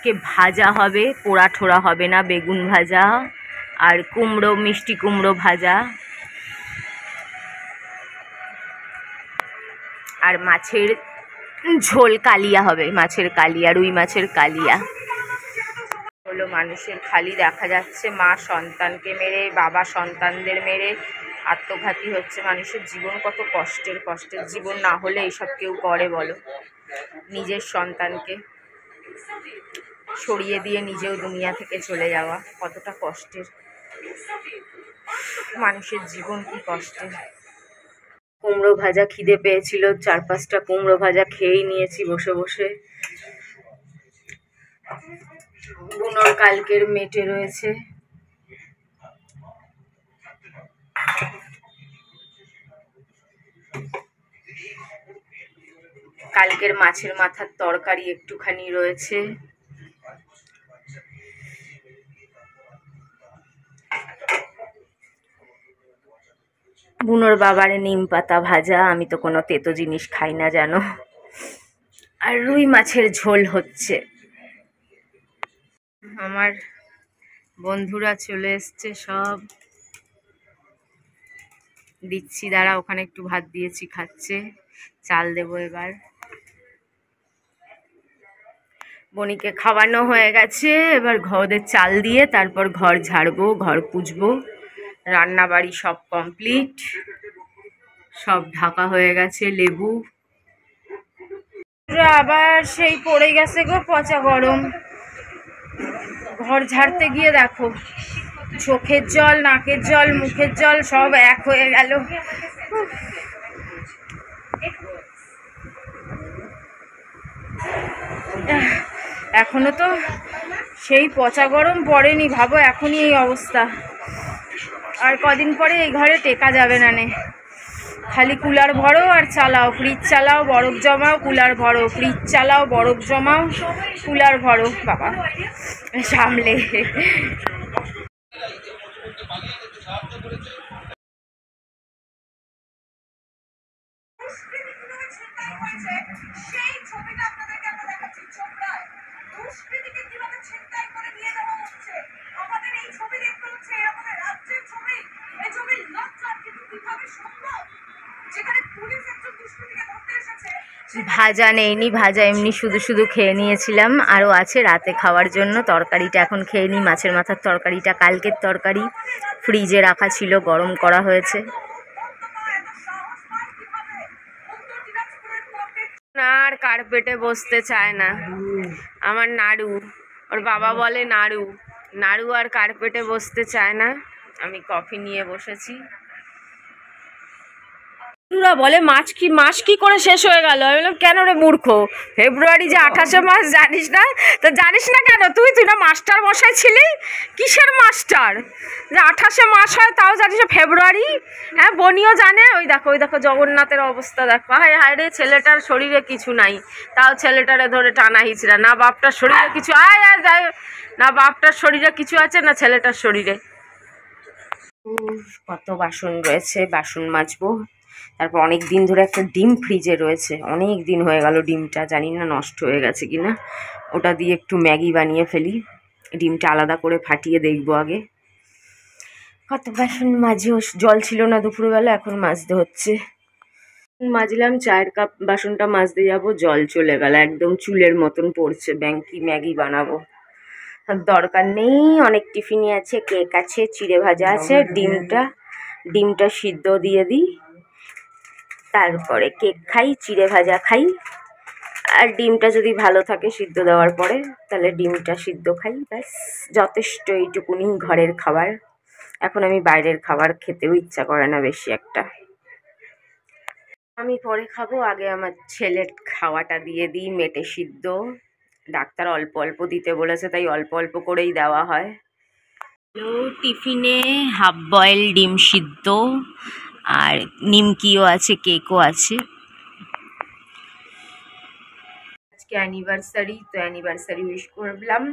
আজকে ভাজা হবে, পোড়া ঠোড়া হবে না, বেগুন ভাজা আর কুমড়ো, মিষ্টি কুমড়ো ভাজা আর মাছের ঝোল, কালিয়া হবে, মাছের কালিয়া, রুই মাছের কালিয়া হলো। মানুষের খালি দেখা যাচ্ছে মা সন্তানকে মেরে, বাবা সন্তানদের মেরে আত্মঘাতী হচ্ছে। মানুষের জীবন কত কষ্টের, কষ্টের জীবন না হলে এইসব কেউ করে বলো? নিজের সন্তানকে সরিয়ে দিয়ে নিজেও দুনিয়া থেকে চলে যাওয়া কতটা কষ্টের। মানুষের জীবন কি কষ্টের। কুমড়ো ভাজা খিদে পেয়েছিল, 4-5টা কুমড়ো ভাজা খেয়েই নিয়েছি বসে বসে। বুনোর কালকের মেটে রয়েছে, কালকের মাছের মাথার তরকারি একটুখানি রয়েছে। বুনোর বাবারে নিম পাতা ভাজা, আমি তো কোনো তেতো জিনিস খাই না জানো। আর রুই মাছের ঝোল হচ্ছে। আমার বন্ধুরা চলে এসছে সব, দিচ্ছি দাঁড়া, ওখানে একটু ভাত দিয়েছি খাচ্ছে, চাল দেবো এবার। বনিকে খাওয়ানো হয়ে গেছে, এবার ওদের চাল দিয়ে তারপর ঘর ঝাড়বো, ঘর পুছবো। রান্না বাড়ি সব কমপ্লিট, সব ঢাকা হয়ে গেছে। লেবু আবার সেই পড়ে গেছে গো, পচা গরম। ঘর ঝাড়তে গিয়ে দেখো চোখের জল, নাকের জল, মুখের জল সব এক হয়ে গেল। এখনো তো সেই পচা গরম পড়েনি, ভাবো এখনই এই অবস্থা। আর কদিন পরে এই ঘরে টেকা যাবে না নে। খালি কুলার ভরো আর চালাও, ফ্রিজ চালাও, বরফ জমাও, কুলার ভরো, ফ্রিজ চালাও, বরফ জমাও, কুলার ভরো। বাবা সামলে। ভাজা নেইনি, ভাজা এমনি শুধু শুধু খেয়ে নিয়েছিলাম। আরও আছে রাতে খাওয়ার জন্য, তরকারিটা এখন খেয়ে নিই। মাছের মাথার তরকারিটা কালকের তরকারি, ফ্রিজে রাখা ছিল, গরম করা হয়েছে। না আর কার্পেটে বসতে চায় না আমার নাড়ু, ওর বাবা বলে নাড়ু, নাড়ু আর কার্পেটে বসতে চায় না। আমি কফি নিয়ে বসেছি। বলে মাস কি করে শেষ হয়ে গেল? আমি বললাম কেন রে মূর্খ, ফেব্রুয়ারি যে 28 মাস, জানিস না? তো জানিস না কেন? তুই না মাস্টার মশাই ছিলি? কিসের মাস্টার যে 28 মাস হয় তাও জানিস না? ফেব্রুয়ারি। হ্যাঁ বনিও জানে। ওই দেখো জগন্নাথের অবস্থা দেখো। হায় হায় রে, ছেলেটার শরীরে কিছু নাই, তাও ছেলেটারে ধরে টানা হিচড়া। না বাপটার শরীরে কিছু না বাপটার শরীরে কিছু আছে, না ছেলেটার শরীরে। কত বাসন রয়েছে, বাসন মাজবো। তারপর অনেক দিন ধরে একটা ডিম ফ্রিজে রয়েছে, অনেক দিন হয়ে গেল ডিমটা, জানি না নষ্ট হয়ে গেছে কিনা। ওটা দিয়ে একটু ম্যাগি বানিয়ে ফেলি। ডিমটা আলাদা করে ফাটিয়ে দেখবো আগে। কত বাসন মাঝেও জল ছিল না দুপুরবেলা, এখন মাজতে হচ্ছে। মাজলাম, চায়ের কাপ বাসনটা মাজতে যাবো, জল চলে গেল, একদম চুলের মতন পড়ছে। ব্যাংকি ম্যাগি বানাবো, দরকার নেই। অনেক টিফিনই আছে, কেক আছে, চিড়ে ভাজা আছে। ডিমটা সিদ্ধ দিয়ে দিই, তারপরে কেক খাই, চিড়ে ভাজা খাই। আর ডিমটা যদি ভালো থাকে সিদ্ধ দেওয়ার পরে, তাহলে ডিমটা সিদ্ধ খাই, ব্যাস যথেষ্ট। এইটুকুনি ঘরের খাবার। এখন আমি বাইরের খাবার খেতেও ইচ্ছা করে না বেশি একটা। আমি পরে খাবো, আগে আমার ছেলের খাওয়াটা দিয়ে দিই। মেটে সিদ্ধ, ডাক্তার অল্প অল্প দিতে বলেছে, তাই অল্প অল্প করেই দেওয়া হয়। টিফিনে হাফ বয়েল ডিম সিদ্ধ আর নিমকিও আছে, কেকও আছে। আজকে অ্যানিভার্সারি, তো অ্যানিভার্সারি উইশ করলাম।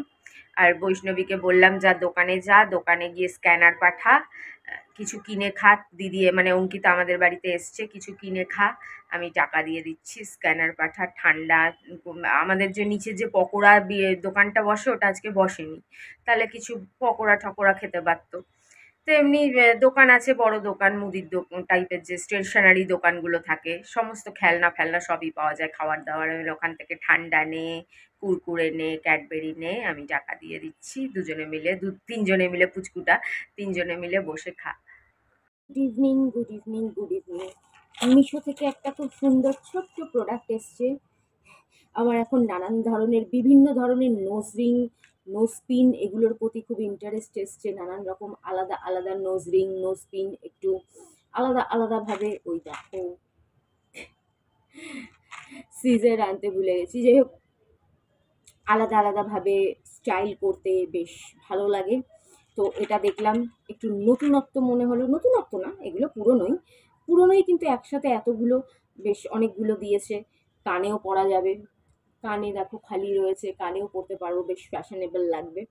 আর বৈষ্ণবীকে বললাম যা দোকানে গিয়ে স্ক্যানার পাঠা, কিছু কিনে খা, দিদি মানে অঙ্কিতা আমাদের বাড়িতে এসছে, কিছু কিনে খা, আমি টাকা দিয়ে দিচ্ছি, স্ক্যানার পাঠা, ঠান্ডা। আমাদের যে নিচে যে পকোড়া দোকানটা বসে ওটা আজকে বসেনি, তাহলে কিছু পকোড়া ঠকোড়া খেতে পারতো। তো এমনি দোকান আছে, বড় দোকান, মুদির দোকান টাইপের যে স্টেশনারি দোকানগুলো থাকে, সমস্ত খেলনা ফেলনা সবই পাওয়া যায়, খাবার দাবার। ওখান থেকে ঠান্ডা নে, কুরকুরে নে, ক্যাডবেরি নে, আমি টাকা দিয়ে দিচ্ছি, দুজনে মিলে তিনজনে মিলে, পুচকুটা তিনজনে মিলে বসে খা। Good evening, good evening, good evening. Meesho থেকে একটা খুব সুন্দর ছোট্ট প্রোডাক্ট এসছে। আমার এখন নানান ধরনের বিভিন্ন ধরনের নোজ রিং, নোজ পিন এগুলোর প্রতি খুব ইন্টারেস্ট এসছে। নানান রকম আলাদা আলাদা নোজ রিং, নোজ পিন একটু আলাদা আলাদাভাবে, ওই দেখো সিজার আনতে ভুলে গেছি। যাই হোক, আলাদা আলাদাভাবে স্টাইল করতে বেশ ভালো লাগে। তো এটা দেখলাম, একটু নতুনত্ব মনে হলো। নতুনত্ব না, এগুলো পুরনোই কিন্তু একসাথে এতগুলো, বেশ অনেকগুলো দিয়েছে। কানেও পরা যাবে, কানে দেখো খালি রয়েছে, কানেও পরতে পারবো, বেশ ফ্যাশনেবল লাগবে।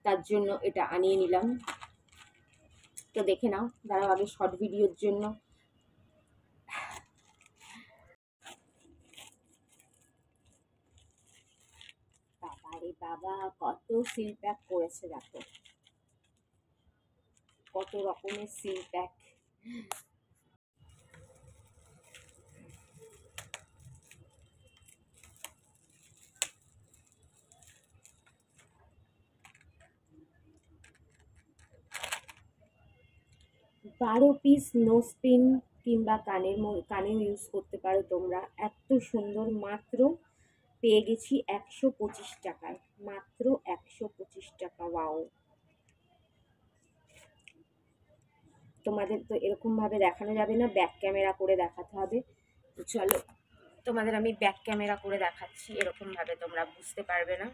তার জন্য এটা আনিয়ে নিলাম। তো দেখে নাও, দাঁড়াও আগে শর্ট ভিডিওর জন্য। বাবা রে বাবা, কত সিল প্যাক করেছে দেখো, কত রকমের seal pack. 12 piece nose pin কিংবা কানেও ইউজ করতে পারো তোমরা। এত সুন্দর, মাত্র পেয়ে গেছি 125 টাকায়, মাত্র 125 টাকা। ওয়াও! তোমাদের তো এরকমভাবে দেখানো যাবে না, ব্যাক ক্যামেরা করে দেখাতে হবে। তো চলো, তোমাদের আমি ব্যাক ক্যামেরা করে দেখাচ্ছি, এরকমভাবে তোমরা বুঝতে পারবে না।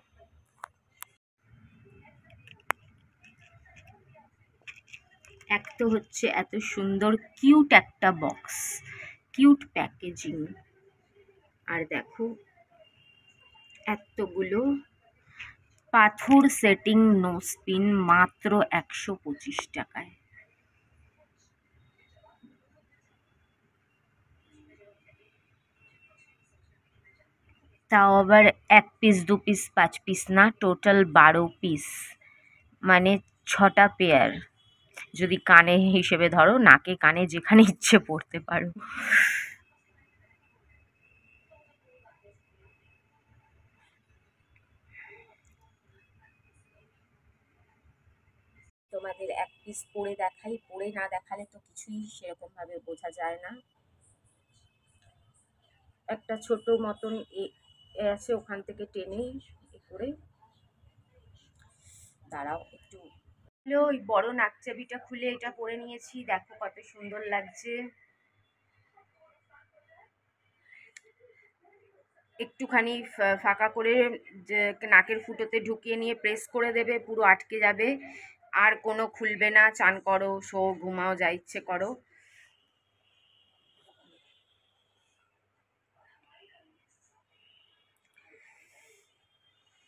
এক তো হচ্ছে এত সুন্দর কিউট একটা বক্স, কিউট প্যাকেজিং, আর দেখো এতগুলো পাথর সেটিং নোজ পিন, মাত্র 125 টাকায়। তাও আবার 1 পিস 2 পিস 5 পিস না, টোটাল 12 পিস, মানে 6টা পেয়ার। যদি কানে হিসেবে ধরো, নাকে কানে যেখানে ইচ্ছে পড়তে পারো। তোমাদের এক পিস পরে দেখাই, পরে না দেখালে তো কিছুই সেরকম ভাবে বোঝা যায় না। একটা ছোট মতন আছে, ওখান থেকে টেনে করে, দাঁড়াও একটু, ওই বড় নাকচাবিটা খুলে এটা পরে নিয়েছি, দেখো কত সুন্দর লাগছে। একটুখানি ফাঁকা করে যে নাকের ফুটোতে ঢুকিয়ে নিয়ে প্রেস করে দেবে, পুরো আটকে যাবে, আর কোনো খুলবে না। চান করো, শো, ঘুমাও, যা ইচ্ছে করো।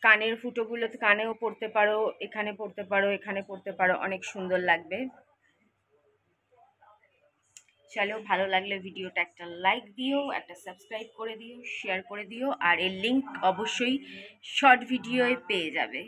কানের ফুটোগুলোতে কানেও পরতে পারো, এখানে পরতে পারো, এখানে পরতে পারো, অনেক সুন্দর লাগবে। চলো, ভালো লাগলে ভিডিওটা একটা লাইক দিও, একটা সাবস্ক্রাইব করে দিও, শেয়ার করে দিও, আর এর লিঙ্ক অবশ্যই শর্ট ভিডিওয়ে পেয়ে যাবে।